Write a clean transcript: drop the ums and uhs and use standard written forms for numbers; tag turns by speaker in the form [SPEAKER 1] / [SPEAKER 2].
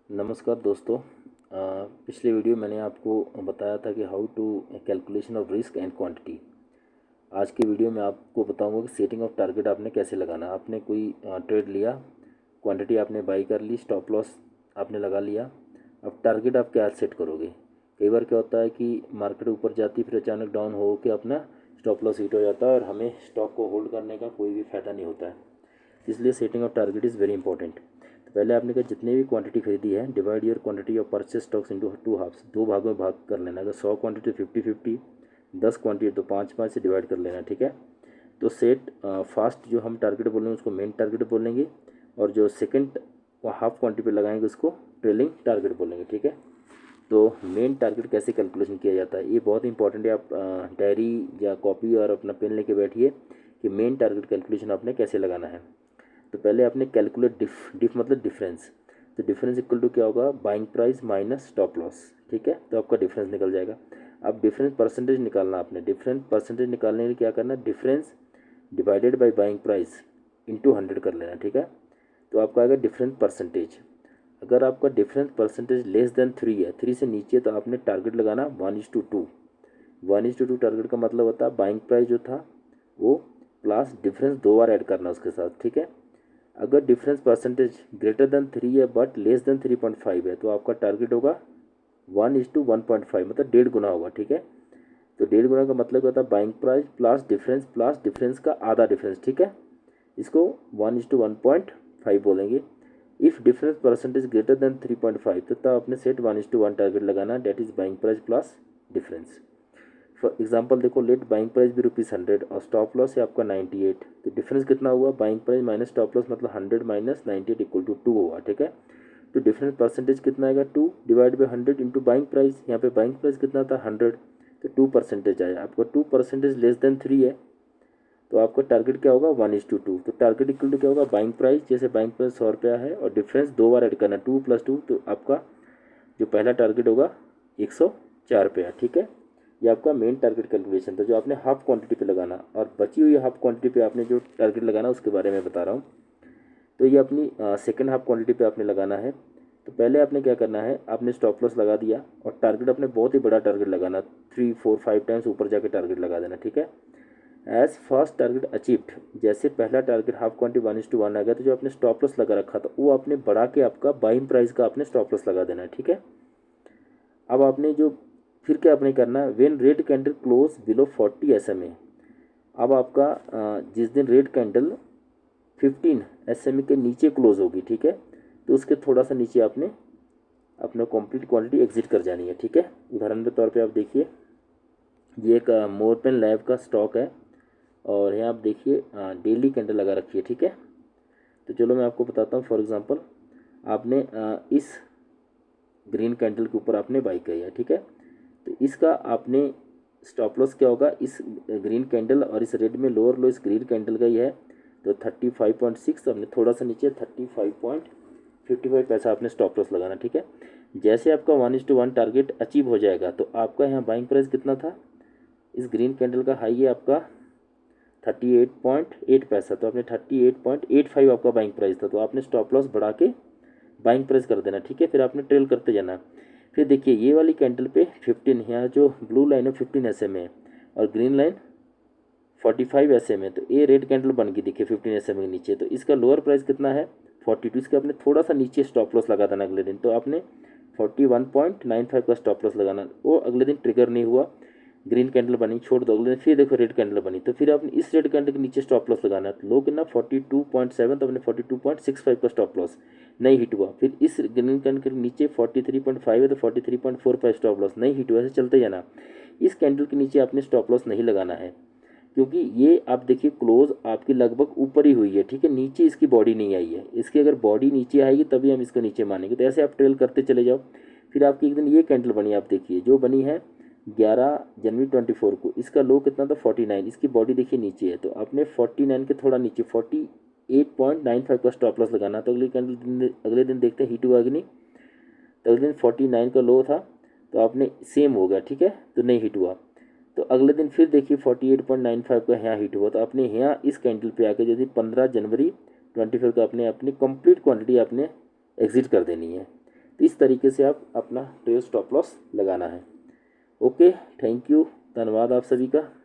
[SPEAKER 1] नमस्कार दोस्तों। पिछले वीडियो मैंने आपको बताया था कि how to calculation of risk and quantity. आज के वीडियो में आपको बताऊंगा कि सेटिंग ऑफ टारगेट आपने कैसे लगाना। आपने कोई ट्रेड लिया, क्वांटिटी आपने बाई कर ली, स्टॉप लॉस आपने लगा लिया। अब टारगेट आप क्या सेट करोगे। कई बार क्या होता है कि मार्केट ऊपर जाती फिर अचानक डाउन हो के अपना स्टॉप लॉस हिट हो जाता है और हमें स्टॉक को होल्ड करने का कोई भी फ़ायदा नहीं होता है। इसलिए setting of target is very important. तो पहले आपने कहा जितने भी क्वांटिटी खरीदी है, divide your quantity of purchase stocks into two halfs, दो भागों में भाग कर लेना। अगर 100 क्वांटिटी 50-50, 10 क्वांटिटी तो 5-5 से डिवाइड कर लेना। ठीक है। तो सेट फास्ट जो हम टारगेट बोलेंगे उसको मेन टारगेट बोलेंगे, और जो सेकंड हाफ क्वांटिटी पे लगाएंगे उसको ट्रेलिंग टारगेट बोलेंगे। ठीक है। तो मेन टारगेट कैसे कैलकुलेशन किया जाता है, ये बहुत इंपॉर्टेंट है। आप डायरी या कॉपी और अपना पेन लेके बैठिए कि मेन टारगेट कैलकुलेशन आपने कैसे लगाना है। तो पहले आपने कैलकुलेट डिफ मतलब डिफरेंस। तो डिफरेंस इक्वल टू क्या होगा, buying price minus stop loss. ठीक है। तो आपका डिफरेंस निकल जाएगा। अब डिफरेंस परसेंटेज निकालना आपने। डिफरेंस परसेंटेज निकालने के लिए क्या करना, difference divided by buying price into 100 कर लेना। ठीक है। तो आपका आएगा डिफरेंस परसेंटेज। अगर आपका डिफरेंस परसेंटेज लेस देन 3 है, 3 से नीचे, तो आपने टारगेट लगाना 1:2। 1:2 टारगेट का मतलब होता है बाइंग प्राइस जो था वो प्लस डिफरेंस 2 बार ऐड करना उसके साथ। ठीक है। अगर डिफरेंस परसेंटेज ग्रेटर देन 3 है बट लेस देन 3.5 है, तो आपका टारगेट होगा 1:1.5, मतलब 1.5 गुना होगा। ठीक है। तो 1.5 गुना का मतलब क्या होता है, बाइंग प्राइस प्लस डिफरेंस का आधा डिफरेंस। ठीक है। इसको 1:1.5 बोलेंगे। If difference percentage greater than 3.5, तो तब आपने सेट 1:1 टारगेट लगाना, that is buying price plus difference. For example देखो, लेट बाइंग प्राइस भी ₹100 और स्टॉप लॉस है आपका 98। तो डिफरेंस कितना हुआ, buying price minus stop loss, मतलब 100 माइनस 98 इक्वल टू 2 होगा। ठीक है। तो डिफरेंस परसेंटेज कितना आएगा, 2 divide by 100 into buying price. यहाँ पे बाइंग प्राइस कितना था, 100, तो 2% आया। आपका 2% लेस देन 3 है, तो आपका टारगेट क्या होगा, 1:2। तो टारगेट इक्वल टू क्या होगा, बाइंग प्राइस, जैसे बाइंग प्राइस 100 रुपया है और डिफरेंस 2 बार ऐड करना, 2 + 2, तो आपका जो पहला टारगेट होगा 104 रुपया। ठीक है। ये आपका मेन टारगेट कैलकुलेशन था जो आपने हाफ क्वांटिटी पे लगाना, और बची हुई हाफ क्वांटिटी पे आपने जो टारगेट लगाना उसके बारे में बता रहा हूँ। तो ये अपनी सेकेंड हाफ क्वांटिटी पे आपने लगाना है। तो पहले आपने क्या करना है, आपने स्टॉप लॉस लगा दिया और टारगेट अपने बहुत ही बड़ा टारगेट लगाना, 3, 4, 5 टाइम्स ऊपर जाके टारगेट लगा देना। ठीक है। एज फर्स्ट टारगेट अचीव्ड, जैसे पहला टारगेट हाफ क्वांटिटी 1:1 आ गया, तो जो आपने स्टॉप लॉस लगा रखा था वो आपने बढ़ा के आपका बाइंग प्राइस का आपने स्टॉप लॉस लगा देना है। ठीक है। अब आपने जो फिर क्या आपने करना है, when red candle close below 40 SMA। अब आपका जिस दिन रेड कैंडल 15 SMA के नीचे क्लोज होगी, ठीक है, तो उसके थोड़ा सा नीचे आपने अपना कंप्लीट क्वांटिटी एग्जिट कर जानी है। ठीक है। उदाहरण के तौर पे आप देखिए, ये एक मोरपेन लैब का स्टॉक है और यहाँ आप देखिए डेली कैंडल लगा रखी है। ठीक है। तो चलो मैं आपको बताता हूँ। फॉर एग्जांपल आपने इस ग्रीन कैंडल के ऊपर आपने बाई किया है। ठीक है। तो इसका आपने स्टॉप लॉस क्या होगा, इस ग्रीन कैंडल और इस रेड में लोअर लो इस ग्रीन कैंडल का ही है, तो 35.6, हमने थोड़ा सा नीचे 35.55 पैसा आपने स्टॉप लॉस लगाना। ठीक है। जैसे आपका 1:1 टारगेट अचीव हो जाएगा, तो आपका यहाँ बाइंग प्राइस कितना था, इस ग्रीन कैंडल का हाई है आपका 38.8 पैसा, तो आपने 38.85 आपका बाइंग प्राइस था, तो आपने स्टॉप लॉस बढ़ा के बाइंग प्राइस कर देना। ठीक है। फिर आपने ट्रेल करते जाना। फिर देखिए ये वाली कैंडल पे 15, यहाँ जो ब्लू लाइन है 15 SMA है और ग्रीन लाइन 45 SMA है, तो ये रेड कैंडल बन गई देखिए 15 SMA के नीचे, तो इसका लोअर प्राइस कितना है 42। इसका आपने थोड़ा सा नीचे स्टॉप लॉस लगा देना अगले दिन, तो आपने 41.95 का स्टॉप लॉस लगाना। वो अगले दिन ट्रिगर नहीं हुआ, ग्रीन कैंडल बनी, छोड़ दो, अगले दिन फिर देखो रेड कैंडल बनी, तो फिर आपने इस रेड कैंडल के नीचे स्टॉप लॉस लगाना है। लो कितना 42.7, तो आपने 42.65 का स्टॉप लॉस नहीं हिट हुआ। फिर इस ग्रीन कैंडल के नीचे 43.5 है, तो 43.45 स्टॉप लॉस नहीं हिट हुआ, ऐसे चलते जाना। इस कैंडल के नीचे आपने स्टॉप लॉस नहीं लगाना है, क्योंकि ये आप देखिए क्लोज आपकी लगभग ऊपर ही हुई है। ठीक है। नीचे इसकी बॉडी नहीं आई है, इसकी अगर बॉडी नीचे आएगी तभी हम इसको नीचे मानेंगे। तो ऐसे आप ट्रेल करते चले जाओ। फिर आपकी एक दिन ये कैंडल बनी, आप देखिए जो बनी है 11 जनवरी 24 को, इसका लो कितना था 49, इसकी बॉडी देखिए नीचे है, तो आपने 49 के थोड़ा नीचे 48.95 का स्टॉप लॉस लगाना। तो अगले दिन देखते हैं हिट हुआ कि नहीं। तो अगले दिन 49 का लो था, तो आपने सेम हो गया। ठीक है। तो नहीं हिट हुआ। तो अगले दिन फिर देखिए 48.95 का यहाँ हिट हुआ, तो आपने यहाँ इस कैंडल पे आके यदि 15 जनवरी 24 का आपने अपनी कंप्लीट क्वांटिटी आपने एग्जिट कर देनी है। तो इस तरीके से आप अपना ट्रेल स्टॉप लॉस लगाना है। ओके, थैंक यू, धन्यवाद आप सभी का।